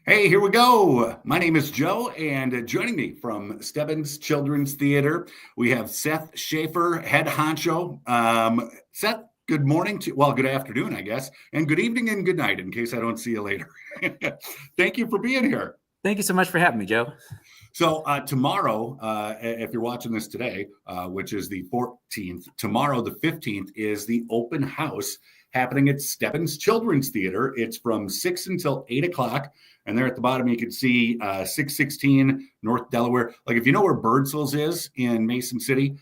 Hey, here we go. My name is Joe, and joining me from Stebens Children's Theater, we have Seth Schaefer, head honcho. Seth, good morning good afternoon, I guess, and good evening and good night in case I don't see you later. Thank you for being here. Thank you so much for having me, Joe. So tomorrow, if you're watching this today, which is the 14th, tomorrow, the 15th, is the open house happening at Stebens Children's Theater. It's from 6 until 8 o'clock. And there at the bottom, you can see 616 North Delaware. Like if you know where Birdsville's is in Mason City,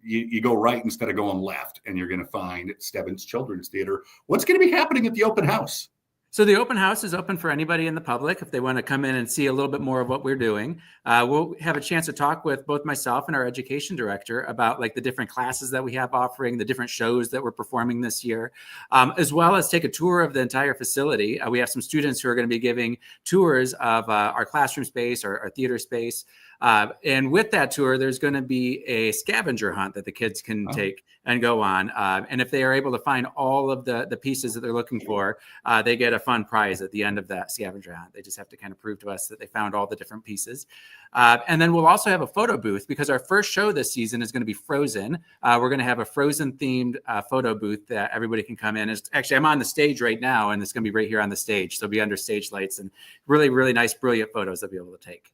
you go right instead of going left, and you're going to find Stebens Children's Theater. What's going to be happening at the open house? So the open house is open for anybody in the public if they want to come in and see a little bit more of what we're doing. We'll have a chance to talk with both myself and our education director about like the different classes that we have offering, the different shows that we're performing this year, as well as take a tour of the entire facility. We have some students who are going to be giving tours of our classroom space, our theater space. And with that tour, there's going to be a scavenger hunt that the kids can take and go on. And if they are able to find all of the pieces that they're looking for, they get a fun prize at the end of that scavenger hunt. They just have to kind of prove to us that they found all the different pieces. And then we'll also have a photo booth because our first show this season is going to be Frozen. We're going to have a Frozen themed photo booth that everybody can come in. Actually, I'm on the stage right now, and it's going to be right here on the stage. So it'll be under stage lights and really, really nice, brilliant photos they'll be able to take.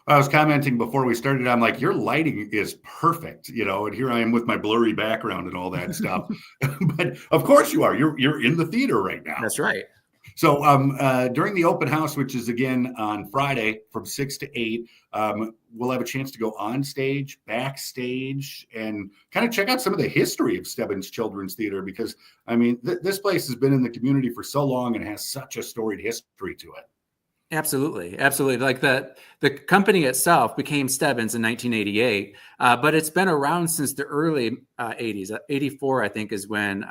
I was commenting before we started, I'm like, your lighting is perfect, and here I am with my blurry background and all that stuff. But of course you are. You're in the theater right now. That's right. So during the open house, which is again on Friday from 6 to 8, we'll have a chance to go on stage, backstage, and kind of check out some of the history of Stebens Children's Theater because, I mean, this place has been in the community for so long and has such a storied history to it. Absolutely. Like the company itself became Stebens in 1988, but it's been around since the early 80s. 84, I think, is when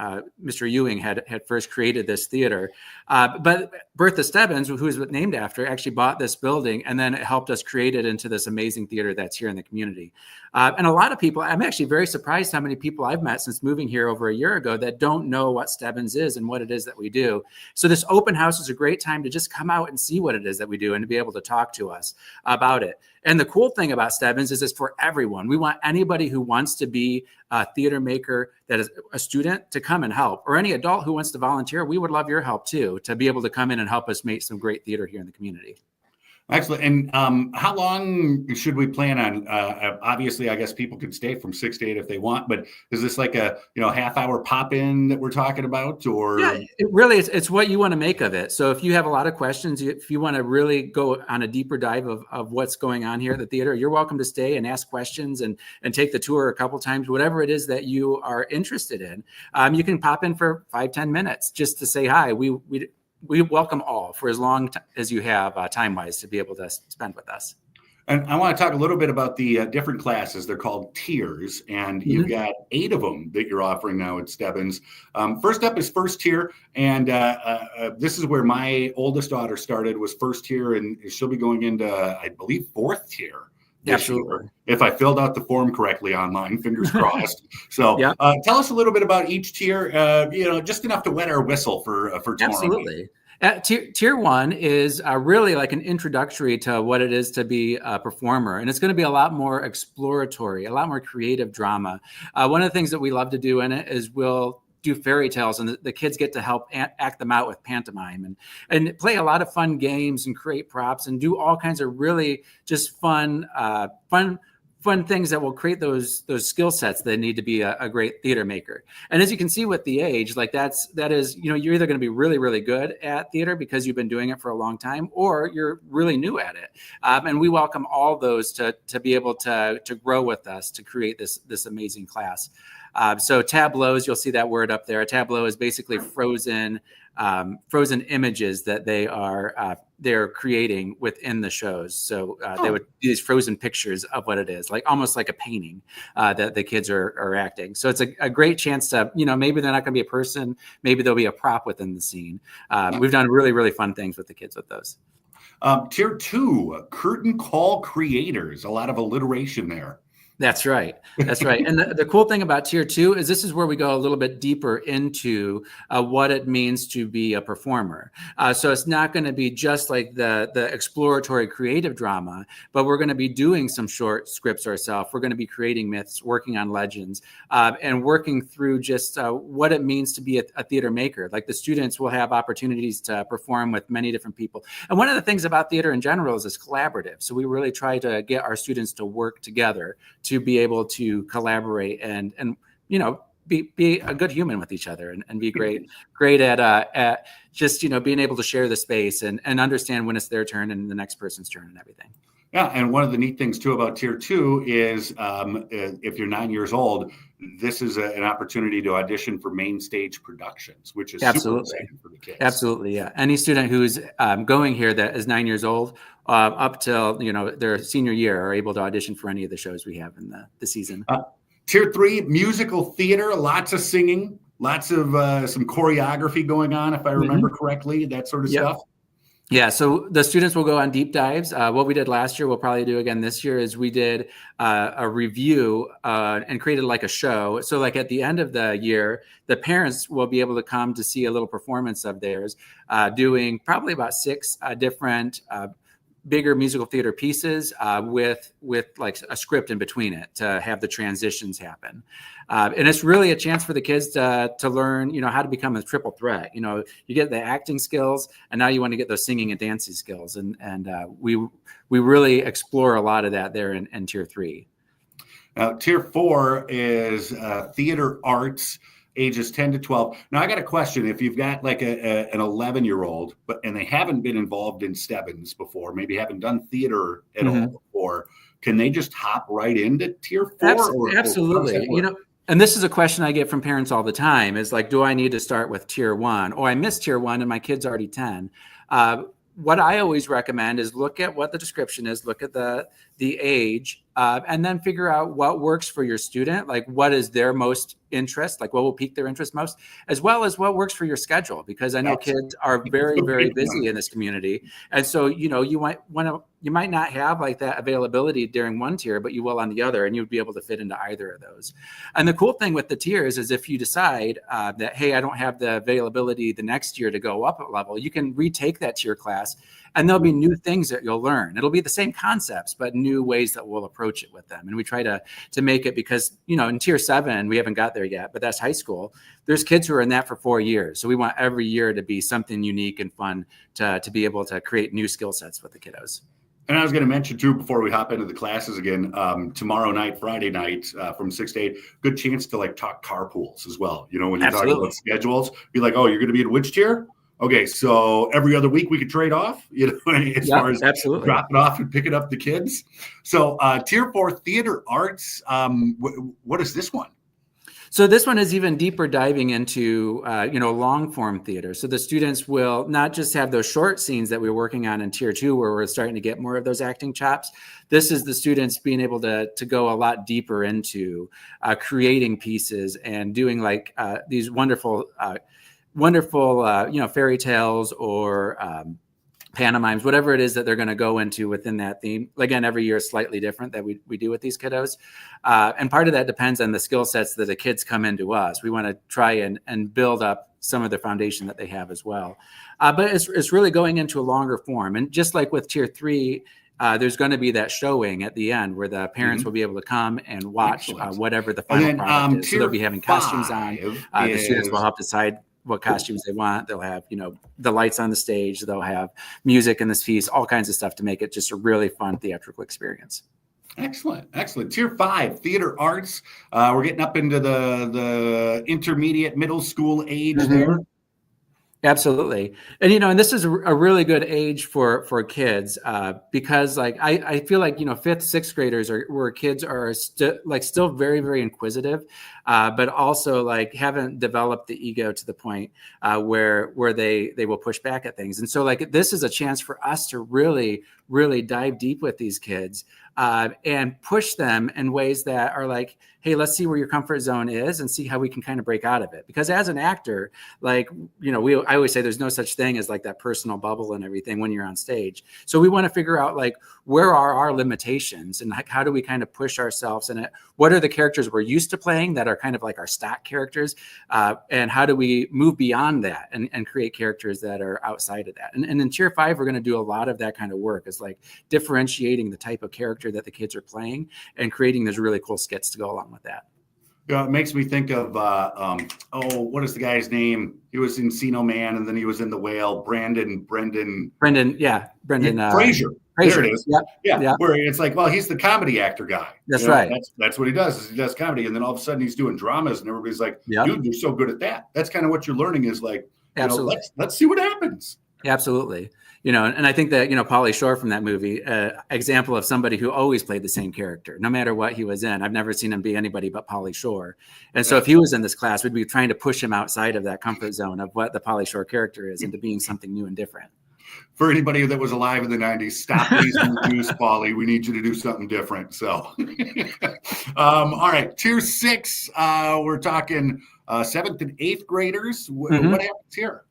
Mr. Ewing had first created this theater. But Bertha Stebens, who is named after, actually bought this building, and then it helped us create it into this amazing theater that's here in the community. And a lot of people, I'm actually very surprised how many people I've met since moving here over a year ago that don't know what Stebens is and what it is that we do. So this open house is a great time to just come out and see what it is that we do and to be able to talk to us about it. And the cool thing about Stebens is it's for everyone. We want anybody who wants to be a theater maker, that is a student, to come and help, or any adult who wants to volunteer. We would love your help too, to be able to come in and help us make some great theater here in the community. Excellent. And how long should we plan on? Obviously, I guess people can stay from 6 to 8 if they want, but is this like a half-hour pop-in that we're talking about, or? Yeah, it's what you want to make of it. So if you have a lot of questions, if you want to really go on a deeper dive of what's going on here at the theater, you're welcome to stay and ask questions and take the tour a couple times, whatever it is that you are interested in. You can pop in for 5-10 minutes just to say hi. We welcome all for as long as you have time-wise to be able to spend with us. And I want to talk a little bit about the different classes. They're called tiers, and you've got 8 of them that you're offering now at Stebens. First up is first tier, and this is where my oldest daughter started, was first tier, and she'll be going into, I believe, 4th tier. Absolutely. If I filled out the form correctly online, fingers crossed. So yeah. Tell us a little bit about each tier, just enough to wet our whistle for tomorrow. Absolutely. Tier 1 is really like an introductory to what it is to be a performer. And it's going to be a lot more exploratory, a lot more creative drama. One of the things that we love to do in it is we'll do fairy tales, and the kids get to help act them out with pantomime and play a lot of fun games and create props and do all kinds of really just fun things that will create those skill sets that need to be a great theater maker. And as you can see with the age, like that is, you're either going to be really, really good at theater because you've been doing it for a long time, or you're really new at it. And we welcome all those to be able to grow with us to create this amazing class. So tableaus, you'll see that word up there. A tableau is basically frozen images that they're creating within the shows. So they would do these frozen pictures of what it is, like almost like a painting that the kids are acting. So it's a great chance to, maybe they're not going to be a person, maybe there'll be a prop within the scene. We've done really, really fun things with the kids with those. Tier 2, curtain call creators, a lot of alliteration there. That's right. That's right. And the cool thing about tier two is this is where we go a little bit deeper into what it means to be a performer. So it's not going to be just like the exploratory creative drama, but we're going to be doing some short scripts ourselves. We're going to be creating myths, working on legends, and working through just what it means to be a theater maker. Like the students will have opportunities to perform with many different people. And one of the things about theater in general is it's collaborative. So we really try to get our students to work together to be able to collaborate and be a good human with each other and be great at just being able to share the space and understand when it's their turn and the next person's turn and everything. Yeah, and one of the neat things too about tier two is if you're 9 years old, this is an opportunity to audition for main stage productions, which is super exciting for the kids. Absolutely, yeah. Any student who's going here that is 9 years old up till their senior year are able to audition for any of the shows we have in the season. Tier three, musical theater, lots of singing, lots of some choreography going on, if I remember correctly, that sort of stuff. Yeah, so the students will go on deep dives. What we did last year, we'll probably do again this year, is we did a review and created like a show. So like at the end of the year, the parents will be able to come to see a little performance of theirs, doing probably about 6 different bigger musical theater pieces with like a script in between it to have the transitions happen. And it's really a chance for the kids to learn, how to become a triple threat. You get the acting skills and now you want to get those singing and dancing skills. And we really explore a lot of that there in tier 3. Now, tier 4 is theater arts, ages 10 to 12. Now, I got a question. If you've got like an 11-year-old, and they haven't been involved in Stebens before, maybe haven't done theater at all before, can they just hop right into tier 4? Absolutely. And this is a question I get from parents all the time is like, do I need to start with tier 1? Or I missed tier 1 and my kid's already 10. What I always recommend is look at what the description is, look at the age, and then figure out what works for your student, like what is their most interest, like what will pique their interest most, as well as what works for your schedule, because I know kids are very, very busy in this community. And so, you might not have like that availability during one tier, but you will on the other, and you would be able to fit into either of those. And the cool thing with the tiers is if you decide that, hey, I don't have the availability the next year to go up a level, you can retake that tier class and there'll be new things that you'll learn. It'll be the same concepts, but new ways that we'll approach it with them. And we try to make it because, in tier 7, we haven't got there yet, but that's high school. There's kids who are in that for 4 years. So we want every year to be something unique and fun to be able to create new skill sets with the kiddos. And I was going to mention too, before we hop into the classes again, tomorrow night, Friday night, from 6 to 8, good chance to like talk carpools as well. When you're talking about schedules, be like, oh, you're going to be in which tier? Okay, so every other week we could trade off, as far as dropping off and picking up the kids. So tier 4 theater arts, what is this one? So this one is even deeper diving into, long form theater. So the students will not just have those short scenes that we're working on in tier 2, where we're starting to get more of those acting chops. This is the students being able to go a lot deeper into creating pieces and doing like these wonderful, fairy tales or pantomimes, whatever it is that they're going to go into within that theme. Again, every year is slightly different that we do with these kiddos. And part of that depends on the skill sets that the kids come into us. We want to try and build up some of the foundation that they have as well. But it's really going into a longer form. And just like with tier 3, there's going to be that showing at the end where the parents will be able to come and watch whatever the final product is. So they'll be having costumes on. The students will help decide what costumes they want. They'll have, the lights on the stage. They'll have music in this piece, all kinds of stuff to make it just a really fun theatrical experience. Excellent. Tier 5, theater arts. We're getting up into the intermediate middle school age there. Absolutely. And, and this is a really good age for kids because I feel like, 5th, 6th graders where kids are still very, very inquisitive, but also haven't developed the ego to the point where they will push back at things. And so this is a chance for us to really, really dive deep with these kids and push them in ways that are like, hey, let's see where your comfort zone is and see how we can kind of break out of it. Because as an actor, like, I always say there's no such thing as like that personal bubble and everything when you're on stage. So we want to figure out like, where are our limitations and like, how do we kind of push ourselves in it? What are the characters we're used to playing that are kind of like our stock characters? And how do we move beyond that and create characters that are outside of that? And in Tier 5, we're going to do a lot of that kind of work. It's like differentiating the type of character that the kids are playing and creating those really cool skits to go along with that. Yeah, it makes me think of what is the guy's name? He was in Encino Man, and then he was in The Whale. Brendan. Fraser. There it is. Yeah. Where it's like, well, he's the comedy actor guy. That's right. That's what he does. Is he does comedy, and then all of a sudden he's doing dramas, and everybody's like, "Dude, you're so good at that." That's kind of what you're learning. Is like, let's see what happens. Absolutely. And I think that, Pauly Shore from that movie, example of somebody who always played the same character, no matter what he was in. I've never seen him be anybody but Pauly Shore. And so if he was in this class, we'd be trying to push him outside of that comfort zone of what the Pauly Shore character is into being something new and different. For anybody that was alive in the 90s, stop pleasing the juice, Pauly. We need you to do something different. So, all right, Tier 6, we're talking 7th and 8th graders. What happens here?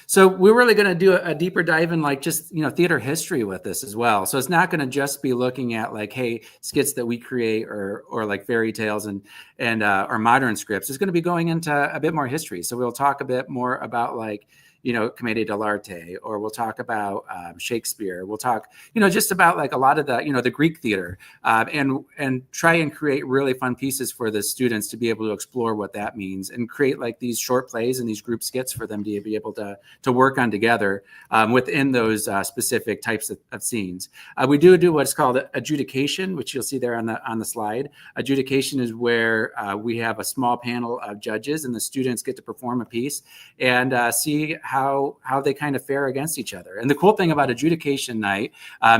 So we're really going to do a deeper dive in like just, theater history with this as well. So it's not going to just be looking at like, hey, skits that we create or like fairy tales and our modern scripts. It's going to be going into a bit more history. So we'll talk a bit more about like, Commedia dell'arte, or we'll talk about Shakespeare. We'll talk, just about like a lot of the, the Greek theater, and try and create really fun pieces for the students to be able to explore what that means and create like these short plays and these group skits for them to be able to work on together within those specific types of scenes. We do what's called adjudication, which you'll see there on the slide. Adjudication is where we have a small panel of judges and the students get to perform a piece and see how they kind of fare against each other. And the cool thing about adjudication night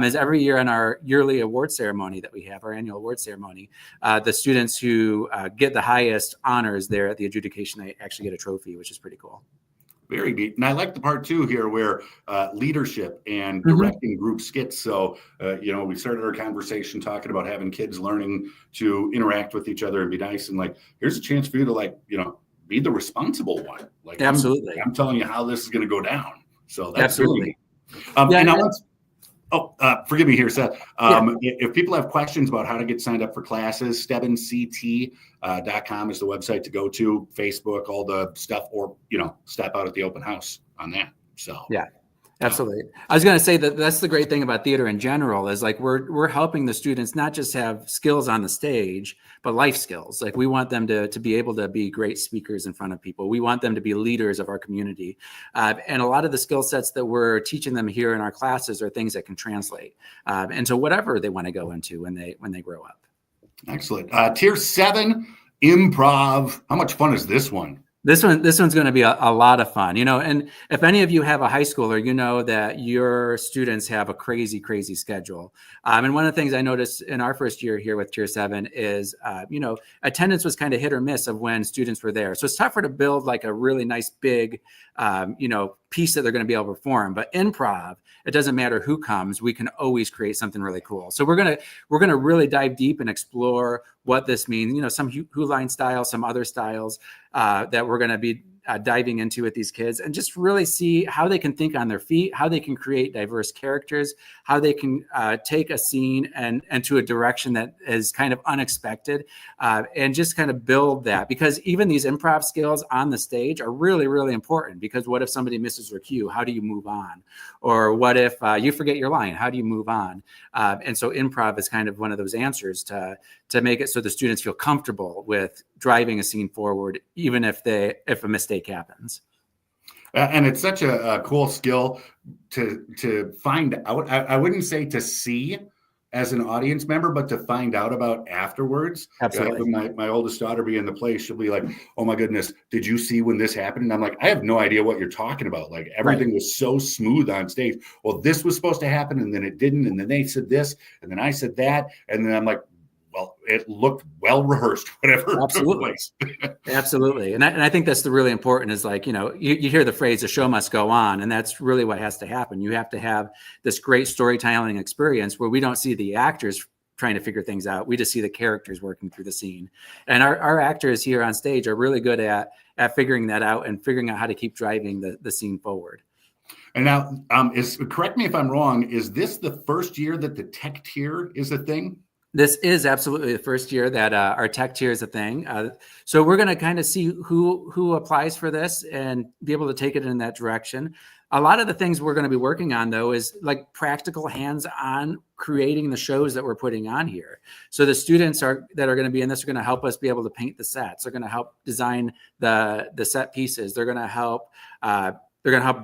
is every year in our yearly award ceremony that we have, our annual award ceremony, the students who get the highest honors there at the adjudication night actually get a trophy, which is pretty cool. Very neat. And I like the part too here where leadership and directing group skits. So, we started our conversation talking about having kids learning to interact with each other and be nice. And like, here's a chance for you to be the responsible one. Like, absolutely. I'm telling you how this is going to go down. So that's absolutely. Forgive me here, Seth. If people have questions about how to get signed up for classes, StebensCT.com is the website to go to, Facebook, all the stuff, or, step out at the open house on that. So, yeah. Absolutely. I was going to say that's the great thing about theater in general is like we're helping the students not just have skills on the stage, but life skills. Like we want them to be able to be great speakers in front of people. We want them to be leaders of our community. And a lot of the skill sets that we're teaching them here in our classes are things that can translate into whatever they want to go into when they grow up. Excellent. Tier 7, improv. How much fun is this one? This one's going to be a lot of fun, and if any of you have a high schooler, that your students have a crazy, crazy schedule. And one of the things I noticed in our first year here with Tier 7 is, attendance was kind of hit or miss of when students were there. So it's tougher to build like a really nice, big, piece that they're going to be able to perform. But improv, it doesn't matter who comes, we can always create something really cool. So we're going to really dive deep and explore what this means, some Who Line style, some other styles that we're going to be diving into with these kids and just really see how they can think on their feet, how they can create diverse characters, how they can take a scene and to a direction that is kind of unexpected and just kind of build that. Because even these improv skills on the stage are really, really important, because what if somebody misses their cue? How do you move on? Or what if you forget your line? How do you move on? And so improv is kind of one of those answers to make it so the students feel comfortable with driving a scene forward, even if a mistake happens. And it's such a cool skill to find out. I wouldn't say to see as an audience member, but to find out about afterwards. Absolutely. My oldest daughter be in the play, she'll be like, "Oh my goodness, did you see when this happened?" And I'm like, "I have no idea what you're talking about. Like everything was so smooth on stage. Well, this was supposed to happen, and then it didn't, and then they said this, and then I said that, and then I'm like, well, it looked well rehearsed, whatever. Absolutely. Absolutely. And I think that's the really important is like, you hear the phrase, the show must go on. And that's really what has to happen. You have to have this great storytelling experience where we don't see the actors trying to figure things out. We just see the characters working through the scene. And our actors here on stage are really good at figuring that out and figuring out how to keep driving the scene forward. And now, correct me if I'm wrong, is this the first year that the tech tier is a thing? This is absolutely the first year that our tech tier is a thing. So we're going to kind of see who applies for this and be able to take it in that direction. A lot of the things we're going to be working on, though, is like practical hands-on creating the shows that we're putting on here. So the students that are going to be in this are going to help us be able to paint the sets. They're going to help design the set pieces. They're going to help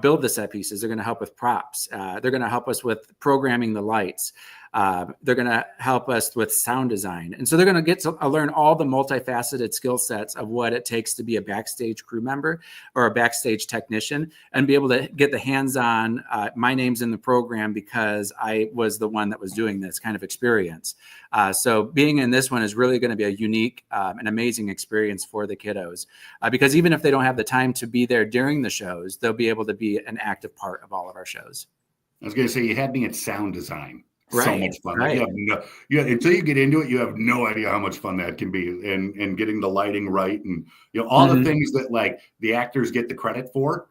build the set pieces. They're going to help with props. They're going to help us with programming the lights. They're going to help us with sound design. And so they're going to get to learn all the multifaceted skill sets of what it takes to be a backstage crew member or a backstage technician and be able to get the hands-on, my name's in the program because I was the one that was doing this kind of experience. So being in this one is really going to be a unique and amazing experience for the kiddos because even if they don't have the time to be there during the shows, they'll be able to be an active part of all of our shows. I was going to say, you had me at sound design. Right, so much fun. Right. Until you get into it, you have no idea how much fun that can be, and getting the lighting right, and all the things that like the actors get the credit for,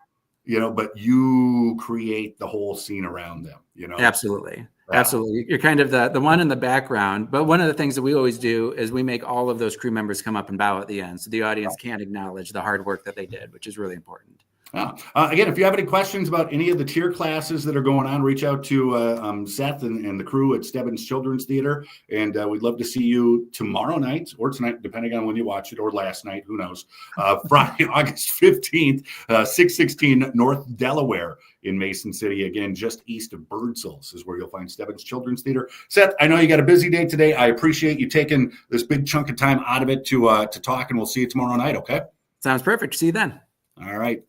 but you create the whole scene around them. Absolutely. Absolutely. You're kind of the one in the background. But one of the things that we always do is we make all of those crew members come up and bow at the end. So the audience can acknowledge the hard work that they did, which is really important. Again, if you have any questions about any of the tier classes that are going on, reach out to Seth and the crew at Stebens Children's Theater. And we'd love to see you tomorrow night or tonight, depending on when you watch it, or last night, who knows. Friday, August 15th, 616 North Delaware in Mason City. Again, just east of Birdsall's is where you'll find Stebens Children's Theater. Seth, I know you got a busy day today. I appreciate you taking this big chunk of time out of it to talk, and we'll see you tomorrow night, okay? Sounds perfect. See you then. All right.